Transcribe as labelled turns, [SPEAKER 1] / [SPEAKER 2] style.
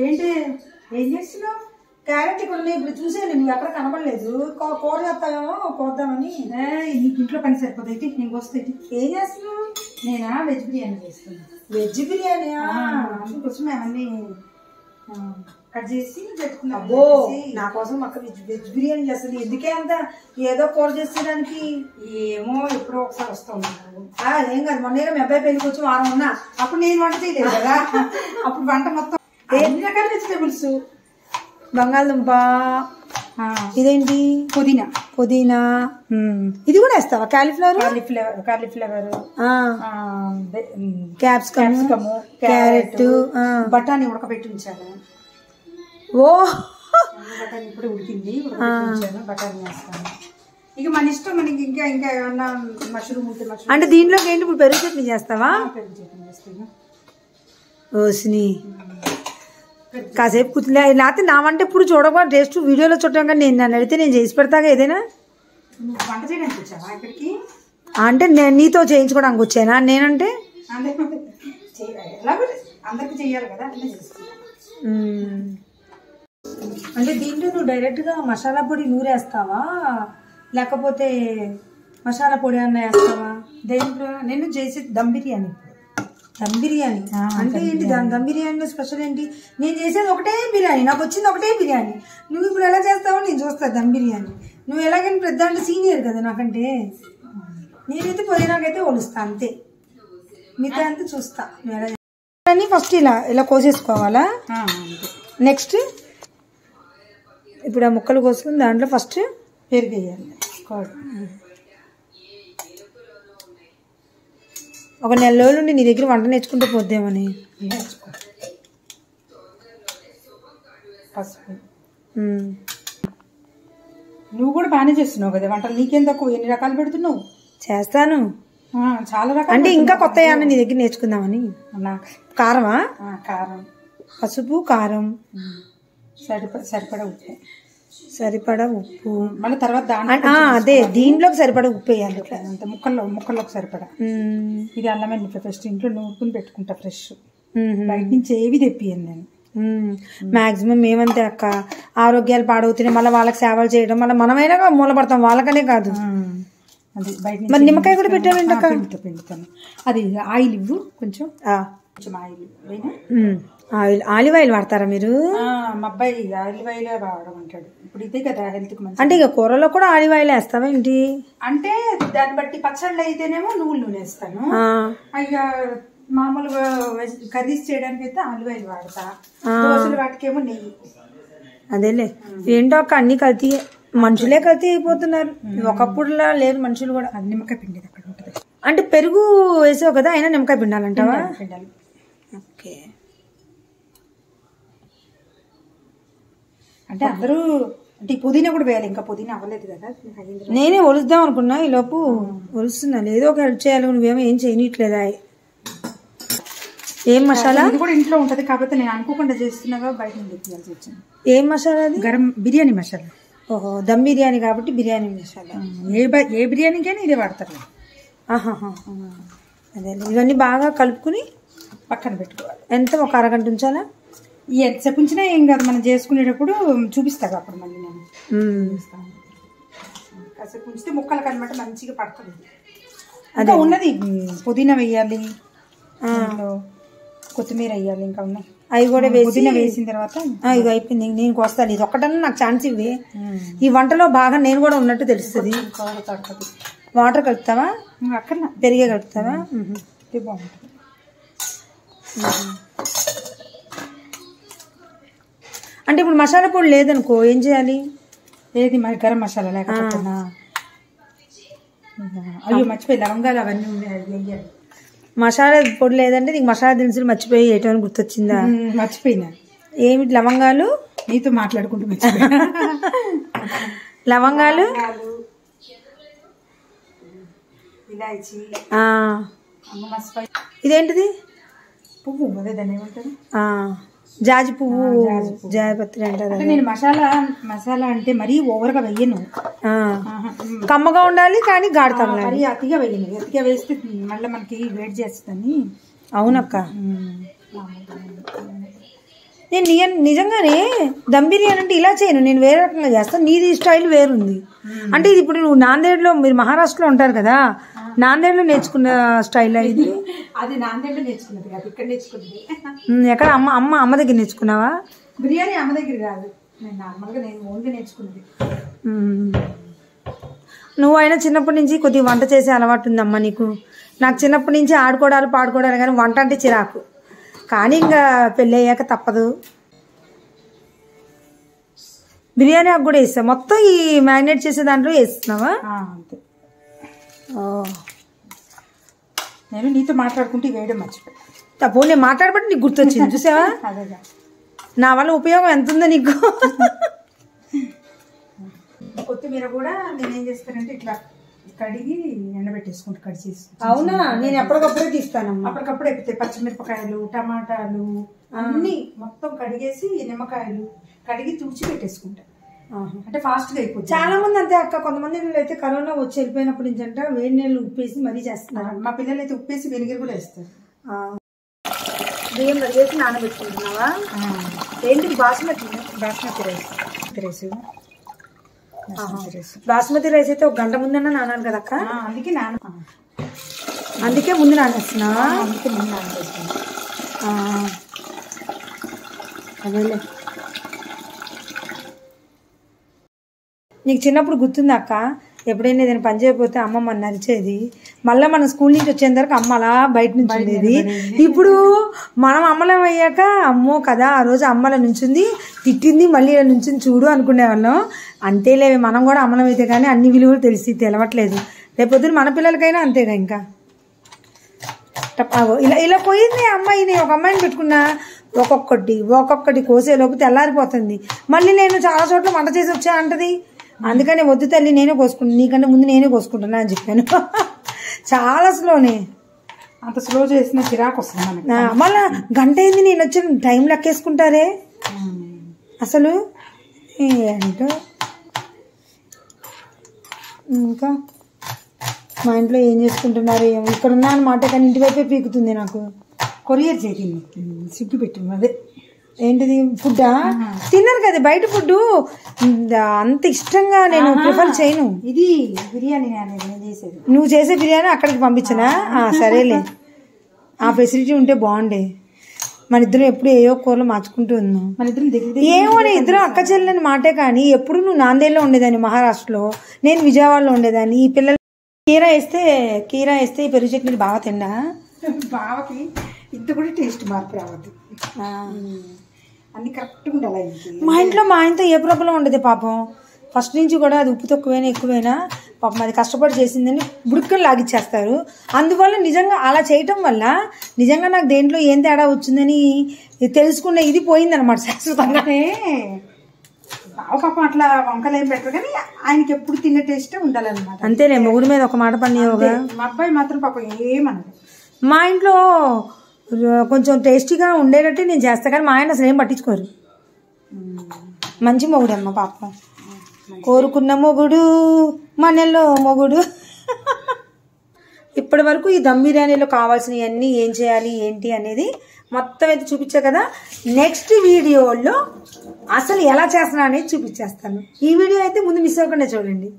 [SPEAKER 1] ఏంటి ఏం చేస్తున్నావు? క్యారెట్ ఇక్కడ ఉన్నాయి, ఇప్పుడు చూసాను, నువ్వు ఎక్కడ కనబడలేదు. కూర చేస్తావేమో కోద్దామని. నీకు ఇంట్లో పని సరిపోతుంది, నీకు వస్తాయి. ఏం చేస్తున్నావు? నేనా వెజ్ బిర్యానీ చేస్తున్నాను. వెజ్ బిర్యానీ అందుకోసం అవన్నీ కట్ చేసి పెట్టుకున్నా. అబ్బో, నా కోసం అక్క వెజ్ బిర్యానీ చేస్తుంది. ఎందుకే అంత ఏదో కూర చేసేదానికి? ఏమో ఎప్పుడో ఒకసారి వస్తూ ఉన్నాను. ఏం కాదు, మొన్న మీ అబ్బాయి పెళ్ళికి వచ్చి వారం ఉన్నా, అప్పుడు నేను వంట చేయలేదు కదా. అప్పుడు వంట మొత్తం ఎన్ని రకాల వెజిటేబుల్స్, బంగాళదుంప, ఇదేంటి పుదీనా, పుదీనా, ఇది కూడా వేస్తావా? కాలీఫ్లవర్, కాలీఫ్లవర్, క్యాప్సికమ్, క్యారెట్, బఠానీ ఉడకబెట్టి ఉంచాను. ఓ, బఠానీ ఇప్పుడు ఉడికింది, బఠానీ వేస్తాను. ఇక మన ఇష్టం, మనకి ఇంకా ఇంకా ఏమన్నా మష్రూమ్ ఉంటే మష్రూమ్. అంటే దీంట్లోకి ఏంటి ఇప్పుడు పెరుగు చట్నీ చేస్తావా? పెరుగు చట్నీ చేస్తాను. ఓసిని కాసేపు కూర్చుంది. లేకపోతే నా వంట ఇప్పుడు చూడగా టేస్ట్ వీడియోలో చూడటం, కానీ నేను నన్ను అడిగితే నేను చేసి పెడతాగా ఏదైనా. వంట చేయడానికి వచ్చావా ఇక్కడికి? అంటే నేను నీతో చేయించుకోవడానికి వచ్చానా? నేనంటే అందరికి చెయ్యాలి కదా. అంటే దీంట్లో నువ్వు డైరెక్ట్గా మసాలా పొడి నూరేస్తావా, లేకపోతే మసాలా పొడి అన్న వేస్తావా? దేంట్లో? నేను చేసి దమ్ బిర్యానీ. దమ్ బిర్యానీ అంటే ఏంటి? దమ్ బిర్యానీలో స్పెషల్ ఏంటి? నేను చేసేది ఒకటే బిర్యానీ, నాకు వచ్చింది ఒకటే బిర్యానీ. నువ్వు ఇప్పుడు ఎలా చేస్తావో నేను చూస్తా దమ్ బిర్యానీ. నువ్వు ఎలాగైనా పెద్ద అంటే సీనియర్ కదా నాకంటే. నేనైతే పుదీనాకైతే ఒలుస్తా అంతే, మిగతా అంతా చూస్తా. నువ్వు ఎలా ఫస్ట్ ఇలా ఇలా కోసేసుకోవాలా? నెక్స్ట్ ఇప్పుడు ఆ ముక్కలు కోసుకుని దాంట్లో ఫస్ట్ పెరుగు వేయాలి. ఒక నెల రోజులు నీ దగ్గర వంట నేర్చుకుంటూ పోద్దేమని. పసుపు, నువ్వు కూడా బాగానే చేస్తున్నావు కదా వంటలు. నీకేం తక్కువ, ఎన్ని రకాలు పెడుతున్నావు? చేస్తాను చాలా రకాలు. అంటే ఇంకా కొత్త ఏమన్నా నీ దగ్గర నేర్చుకుందామని. కారమా? కారం, పసుపు, కారం, సరిపడా ఉప్పు, సరిపడా ఉప్పు. మళ్ళీ తర్వాత అదే దీంట్లోకి సరిపడా ఉప్పు వేయాలి. అంత ముక్కల్లోకి సరిపడా. ఇది అల్లం వెల్లుల్లి పేస్ట్ ఇంట్లో నూరుకుని పెట్టుకుంటా ఫ్రెష్, బయట నుంచి ఏవి తెప్పియను నేను. మాక్సిమం ఏమంతే అక్క, ఆరోగ్యాలు పాడవుతున్నాయి, మళ్ళీ వాళ్ళకి సేవలు చేయడం, మళ్ళీ మనమైనా మూలపడతాం, వాళ్ళకనే కాదు. అది బయట. మరి నిమ్మకాయ కూడా పెట్టామండి అక్క? పిండుతాను. అది ఆయిల్ ఇవ్వు కొంచెం, కొంచెం ఆయిల్. ఆలివ్ ఆయిల్ వాడతారా మీరు? మా అబ్బాయి ఆలివ్ ఆయిల్ వాడడం అంటాడు. ఇప్పుడు ఇదే కదా హెల్త్ కి మంచి. అంటే ఇక కూరలో కూడా ఆలివ్ ఆయిల్ వేస్తావా ఏంటి? అంటే దాన్ని బట్టి పచ్చళ్ళు అయితేనేమో నువ్వుల నూనె వేస్తాను, ఇక మామూలుగా కర్రీస్ చేయడానికి అయితే ఆలివ్ ఆయిల్ వాడతా, దోశలు వాటికేమో నెయ్యి. అదేలే, ఏంటో అక్క అన్ని కల్తీ, మనుషులే కల్తీ అయిపోతున్నారు. ఒకప్పుడులా లేదు మనుషులు కూడా. అది నిమ్మకాయ పిండి అక్కడ ఉంటుంది. అంటే పెరుగు వేసావు కదా, అయినా నిమ్మకాయ పిండాలంటావా? పిండాలి. ఓకే. అంటే అందరూ అంటే పుదీనా కూడా వేయాలి, ఇంకా పుదీనా అవ్వలేదు కదా. నేనే ఒలుద్దాం అనుకున్నా, ఈ లోపు ఒలుస్తున్నాను. ఏదో ఒక హెల్ప్ చేయాలి, నువ్వేమో ఏం చేయనట్లేదా? ఏం మసాలా? ఇది కూడా ఇంట్లో ఉంటది, కాకపోతే నేను అనుకోకుండా చేస్తున్నాగా బయట నుంచి తెప్పియాల్సి వచ్చింది. ఏం మసాలా అది? గరం బిర్యానీ మసాలా. ఓహో, దమ్ బిర్యానీ కాబట్టి బిర్యానీ మసాలా. ఏ బిర్యానీకైనా ఇదే వాడతారు. అదే, ఇవన్నీ బాగా కలుపుకుని పక్కన పెట్టుకోవాలి. ఎంత, ఒక అరగంట ఉంచాలా? ఎంతసేపు ఉంచినా ఏం కాదు, మనం చేసుకునేటప్పుడు చూపిస్తాగా అప్పుడు మళ్ళీ నేను చూపిస్తాను. కాసేపు ఉంచితే ముక్కలకు అనమాట మంచిగా పడుతుంది. అదే ఉన్నది, పుదీనా వేయాలి, కొత్తిమీర వేయాలి, ఇంకా ఉన్నాయి అవి కూడా వేసి. పుదీనా వేసిన తర్వాత ఇది అయిపోయింది, నేను కోస్తాను. ఇది ఒక్కటన్నా నాకు ఛాన్స్ ఇవ్వి, ఈ వంటలో బాగా నేను కూడా ఉన్నట్టు తెలుస్తుంది. వాటర్ కలుపుతావా? అక్కడ పెరిగే కలుపుతావా? బాగుంటుంది. అంటే ఇప్పుడు మసాలా పొడి లేదనుకో ఏం చేయాలి? ఏది గరం మసాలా లేకపోతే? అయ్యో మర్చిపోయి, లవంగాలు అవన్నీ వేయాలి. మసాలా పొడి లేదంటే నీకు మసాలా దినుసులు మర్చిపోయి ఏటో గుర్తొచ్చిందా? మర్చిపోయినా. ఏమిటి? లవంగాలు. నీతో మాట్లాడుకుంటూ మర్చిపోయినా. లవంగాలు, ఇలాచి, ఇదేంటిది? పువ్వు, అదే దాన్ని ఏమంటారు? జాజి పువ్వు, జాజిపత్రి అంటారు. నేను మసాలా అంటే మరీ ఓవర్గా వెయ్యను, కమ్మగా ఉండాలి కానీ గాడతాం. మరీ అతిగా వెయ్యను, అతిగా వేస్తే మళ్ళీ మనకి వేడి చేస్తుందని. అవునక్క. నేను నిజంగానే దమ్ బిర్యానీ అంటే ఇలా చేయను, నేను వేరే రకంగా చేస్తాను. నీది స్టైల్ వేరుంది. అంటే ఇది ఇప్పుడు నువ్వు నాందేడ్లో, మీరు మహారాష్ట్రలో ఉంటారు కదా, నాందేడ్లో నేర్చుకున్న స్టైల్ ఇది?
[SPEAKER 2] అది నాందేడ్లో నేర్చుకున్నది కాదు, ఇక్కడ నేర్చుకున్నది.
[SPEAKER 1] ఎక్కడ? అమ్మ దగ్గర నేర్చుకున్నావా?
[SPEAKER 2] బిర్యానీ అమ్మ దగ్గర కాదు, నేను నార్మల్గా నేను ఓన్గా నేర్చుకున్నది.
[SPEAKER 1] నువ్వు అయినా చిన్నప్పటి నుంచి కొద్దిగా వంట చేసే అలవాటు ఉందమ్మా నీకు. నాకు చిన్నప్పటి నుంచి ఆడుకోవడాలు పాడుకోవడాలు కానీ వంట అంటే చిరాకు. కానీ ఇంకా పెళ్ళి అయ్యాక తప్పదు. బిర్యానీ ఆకు కూడా వేస్తా. మొత్తం ఈ మ్యారినేట్ చేసే దాంట్లో వేస్తున్నావా?
[SPEAKER 2] అంతే. నేను నీతో మాట్లాడుకుంటే వేయడం మర్చిపోయా.
[SPEAKER 1] తప్పు, నేను మాట్లాడబట్టి నీకు గుర్తొచ్చింది చూసావా?
[SPEAKER 2] అదేగా
[SPEAKER 1] నా వల్ల ఉపయోగం ఎంత ఉందో నీకు.
[SPEAKER 2] కొత్తిమీర కూడా నేనేం చేస్తానంటే ఇట్లా కడిగి ఎండబెట్టేసుకుంటా, కట్ చేసి.
[SPEAKER 1] అవునా? నేను ఎప్పటికప్పుడే తీస్తానమ్మా.
[SPEAKER 2] అప్పటికప్పుడు ఎప్పుతాయి. పచ్చిమిరపకాయలు, టమాటాలు అన్ని మొత్తం కడిగేసి, నిమ్మకాయలు కడిగి తుడిచి పెట్టేసుకుంటా. అంటే ఫాస్ట్ గా అయిపోతుంది.
[SPEAKER 1] చాలా మంది అంతే అక్క. కొంతమంది అయితే కరోనా వచ్చి వెళ్ళిపోయినప్పుడు నుంచి అంటే వేడి నీళ్ళు ఉప్పేసి మరీ చేస్తున్నారు.
[SPEAKER 2] మా పిల్లలు అయితే ఉప్పేసి వెనిగర్ కూడా వేస్తారు.
[SPEAKER 1] బియ్యం కడిగేసి నానబెట్టుకుంటున్నావా? ఏంటి? బాస్మతి
[SPEAKER 2] రైస్.
[SPEAKER 1] బాస్మతి రైస్ అయితే ఒక గంట ముందన్నా నానాలి కదా అక్క? అందుకే ముందు నానేస్తున్నావా?
[SPEAKER 2] అందుకే ముందు నానేస్తున్నా.
[SPEAKER 1] అదేలే. నీకు చిన్నప్పుడు గుర్తుందా అక్క, ఎప్పుడైనా ఏదైనా పని చేయకపోతే అమ్మ మన నరిచేది, మళ్ళీ మన స్కూల్ నుంచి వచ్చేంత వరకు అమ్మ అలా బయట నుంచి ఉండేది. ఇప్పుడు మనం అమ్మలం అయ్యాక అమ్మో కదా ఆ రోజు అమ్మల నుంచింది, తిట్టింది, మళ్ళీ ఇలా నుంచింది చూడు అనుకునేవాళ్ళం. అంతేలేవి, మనం కూడా అమ్మలం అయితే కానీ అన్ని విలువలు తెలవట్లేదు. రేపొద్దున మన పిల్లలకైనా అంతేగా. ఇంకా ఇలా ఇలా పోయింది అమ్మాయిని. ఒక అమ్మాయిని పెట్టుకున్నా ఒక్కొక్కటి కోసేలోపు తెల్లారిపోతుంది. మళ్ళీ నేను చాలా చోట్ల వంట చేసి వచ్చా అంటది. అందుకని వద్దు తల్లి, నేనే కోసుకుంటాను, నీకంటే ముందు నేనే కోసుకుంటున్నా అని చెప్పాను. చాలా స్లోనే.
[SPEAKER 2] అంత స్లో చేసిన చిరాకు వస్తుంది.
[SPEAKER 1] మళ్ళా గంట అయింది నేను వచ్చిన టైం లెక్కేసుకుంటారే అసలు. ఏంటో ఇంకా మా ఇంట్లో ఏం చేసుకుంటున్నారు ఏమో. ఇక్కడ ఉన్నా అనమాట, కానీ ఇంటి వైపే పీకుతుంది నాకు.
[SPEAKER 2] కొరియర్ చేయండి, సిగ్గు పెట్టింది. అదే
[SPEAKER 1] ఏంటిది? ఫుడ్డా? తిన్నారు కదా బయట ఫుడ్, అంత ఇష్టంగా నేను ప్రిఫర్ చేయను.
[SPEAKER 2] ఇది బిర్యానీ నేను చేసేది.
[SPEAKER 1] నువ్వు చేసే బిర్యానీ అక్కడికి పంపించనా? సరేలే, ఆ ఫెసిలిటీ ఉంటే బాగుండే. మన ఇద్దరం ఎప్పుడు ఏయో కూరలు మార్చుకుంటూ ఉన్నాం.
[SPEAKER 2] మన ఇద్దరం దగ్గర
[SPEAKER 1] ఏమో ఇద్దరం అక్క చెల్లెని మాటే. కానీ ఎప్పుడు నువ్వు నాందేడ్లో ఉండేదాన్ని మహారాష్ట్రలో, నేను విజయవాడలో ఉండేదాన్ని. ఈ పిల్లలు కీరా వేస్తే ఈ పెరుగు చట్నీ బాగా తిండా.
[SPEAKER 2] బావకి ఇంత కూడా టేస్ట్ మార్పు రావద్దు, అన్ని కరెక్ట్గా ఉండాలి.
[SPEAKER 1] మా ఇంట్లో మా ఆయనతో ఏ ప్రాబ్లం ఉండదు పాపం. ఫస్ట్ నుంచి కూడా అది ఉప్పు తక్కువైనా ఎక్కువైనా పాపం అది కష్టపడి చేసిందని బుడుక్కలు లాగిచ్చేస్తారు. అందువల్ల నిజంగా అలా చేయటం వల్ల నిజంగా నాకు దేంట్లో ఏం తేడా వచ్చిందని తెలుసుకున్న ఇది పోయిందనమాట శాశ్వతంగానే.
[SPEAKER 2] పాపం అట్లా వంకలు ఏం పెట్టరు, కానీ ఆయనకి ఎప్పుడు తిన్న టేస్టే ఉండాలన్నమాట.
[SPEAKER 1] అంతేలే, మొగుడు మీద ఒక మాట పనియోగా.
[SPEAKER 2] మా అబ్బాయి మాత్రం పాపం ఏమనదు.
[SPEAKER 1] మా ఇంట్లో కొంచెం టేస్టీగా ఉండేటట్టు నేను చేస్తా, కానీ మా ఆయన అసలు ఏం పట్టించుకోరు. మంచి మొగుడు అమ్మ పాపం. కోరుకున్న మొగుడు మనలో మొగుడు. ఇప్పటి వరకు ఈ దమ్ బిర్యానీలో కావాల్సినవన్నీ ఏం చేయాలి ఏంటి అనేది మొత్తం అయితే చూపించా కదా. నెక్స్ట్ వీడియోలో అసలు ఎలా చేస్తున్నా అనేది చూపించేస్తాను. ఈ వీడియో అయితే ముందు మిస్ అవ్వకుండా చూడండి.